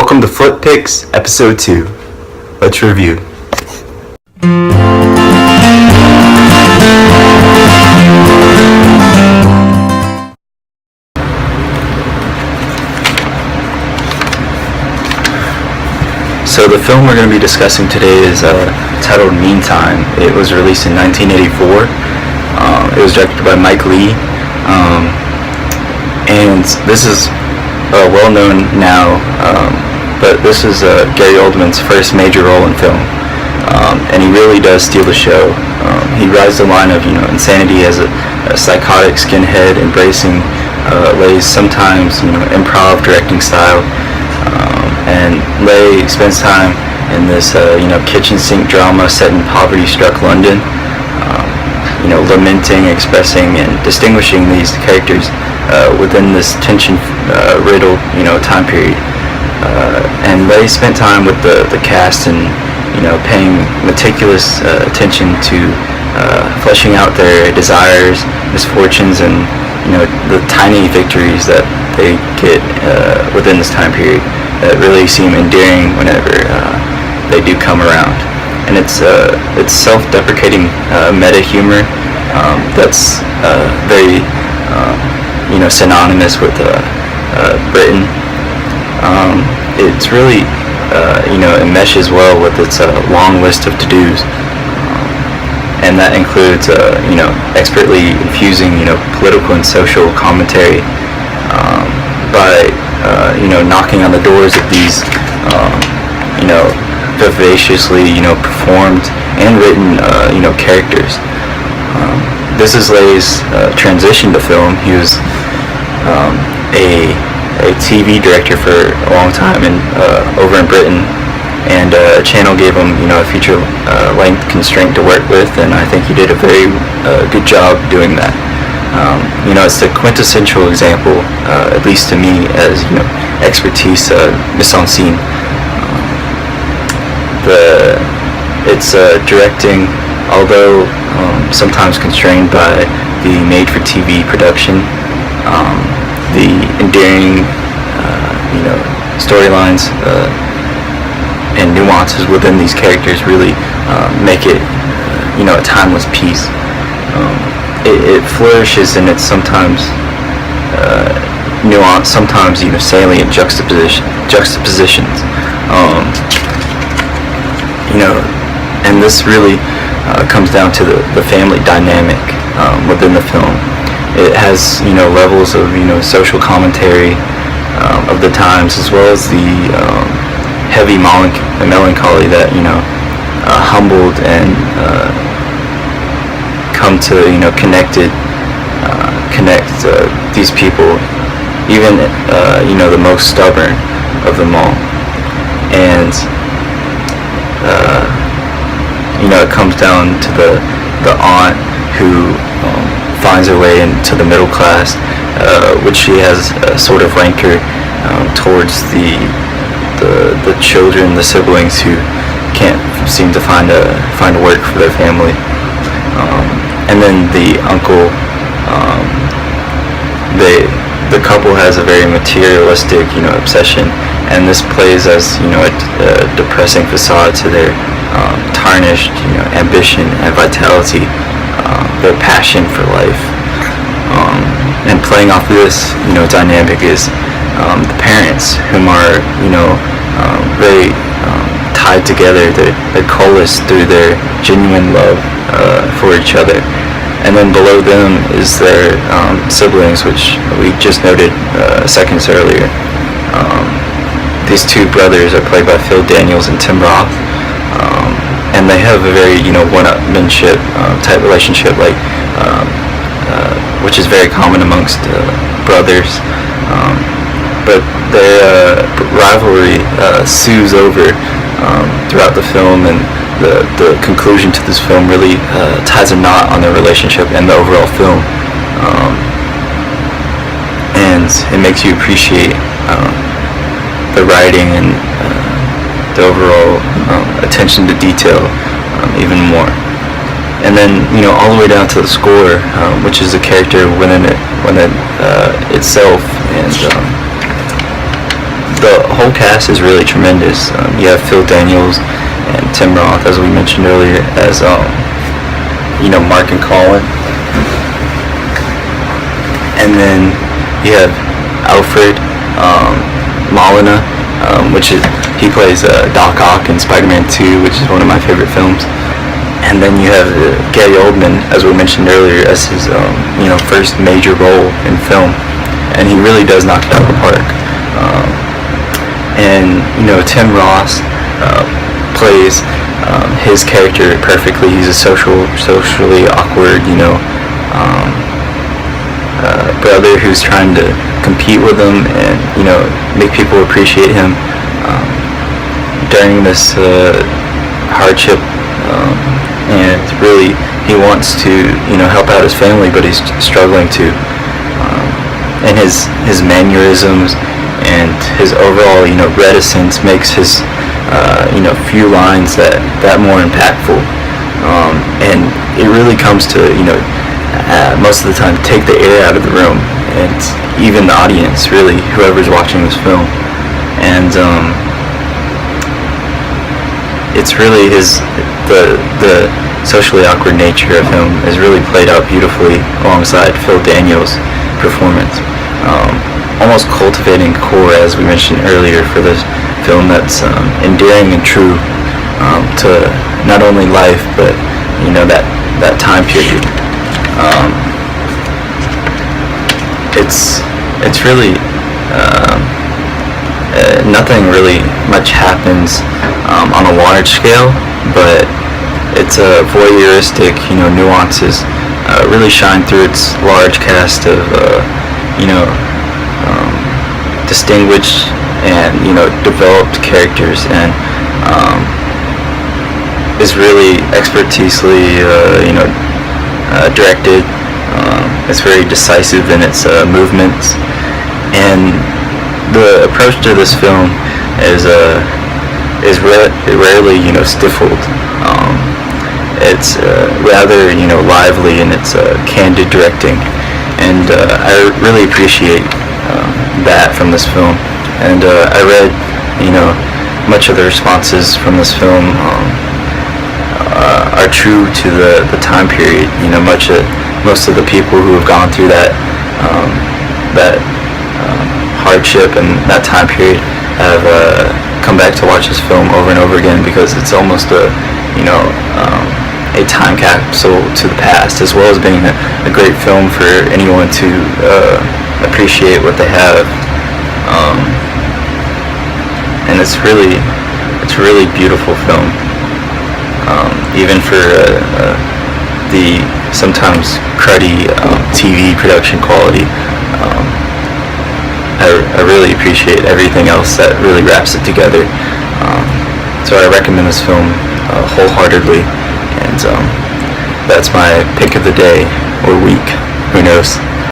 Welcome to Flip Picks, Episode 2. Let's review. So the film we're going to be discussing today is titled Meantime. It was released in 1984. It was directed by Leigh. And this is well known now, but this is Gary Oldman's first major role in film, and he really does steal the show. He rides the line of insanity as a psychotic skinhead, embracing Leigh's sometimes improv directing style, and Leigh spends time in this kitchen sink drama set in poverty-struck London, lamenting, expressing, and distinguishing these characters within this tension-riddled time period. And Leigh spent time with the cast and paying meticulous attention to fleshing out their desires, misfortunes, and the tiny victories that they get within this time period that really seem endearing whenever they do come around. And it's self-deprecating meta humor that's very synonymous with Britain. It's really it meshes well with its long list of to-dos, and that includes expertly infusing political and social commentary by knocking on the doors of these vivaciously performed and written characters. This is Leigh's transition to film. He was a TV director for a long time over in Britain, and a channel gave him a feature length constraint to work with, and I think he did a very good job doing that. It's the quintessential example, at least to me, as expertise mise en scene. It's directing, although sometimes constrained by the made-for-TV production, the endearing storylines and nuances within these characters really make it a timeless piece. It flourishes in its sometimes nuanced, sometimes salient juxtapositions. And this really comes down to the family dynamic within the film. It has levels of social commentary of the times, as well as the heavy melancholy that humbled and come to connect these people, even the most stubborn of them all. And it comes down to the aunt who finds her way into the middle class, which she has a sort of rancor towards the children, the siblings who can't seem to find a work for their family, and then the uncle. The couple has a very materialistic obsession, and this plays as a depressing facade to their tarnished ambition and vitality, their passion for life. And playing off of this dynamic is the parents, whom are very tied together. They're coalesced through their genuine love for each other. And then below them is their siblings, which we just noted seconds earlier. These two brothers are played by Phil Daniels and Tim Roth, and they have a very one-upmanship type relationship, which is very common amongst brothers. But their rivalry soothes over throughout the film, and the conclusion to this film really ties a knot on their relationship and the overall film, and it makes you appreciate the writing and the overall attention to detail even more. And then all the way down to the score, which is a character within itself, and the whole cast is really tremendous. You have Phil Daniels and Tim Roth, as we mentioned earlier, as Mark and Colin, and then you have Alfred Molina, he plays Doc Ock in Spider-Man 2, which is one of my favorite films. And then you have Gary Oldman, as we mentioned earlier, as his first major role in film, and he really does knock it out of the park. And Tim Ross plays his character perfectly. He's a socially awkward, brother who's trying to compete with him and make people appreciate him during this hardship. And really, he wants to help out his family, but he's struggling to. And his mannerisms and his overall reticence makes his few lines that more impactful. And it really comes to most of the time take the air out of the room, and even the audience, really, whoever's watching this film. And it's really the socially awkward nature of him is really played out beautifully alongside Phil Daniels' performance, almost cultivating core, as we mentioned earlier, for this film that's endearing and true to not only life but that time period. It's really nothing really much happens on a large scale, but it's a voyeuristic, nuances really shine through its large cast of distinguished and developed characters, and is really expertisely directed. It's very decisive in its movements, and the approach to this film is rarely stifled. It's rather lively in its candid directing, and I really appreciate that from this film. And I read much of the responses from this film are true to the time period. Most of the people who have gone through that hardship and that time period have come back to watch this film over and over again, because it's almost a time capsule to the past, as well as being a great film for anyone to appreciate what they have. And it's a really beautiful film, even for the sometimes cruddy TV production quality. I really appreciate everything else that really wraps it together. So I recommend this film wholeheartedly, and that's my pick of the day, or week, who knows.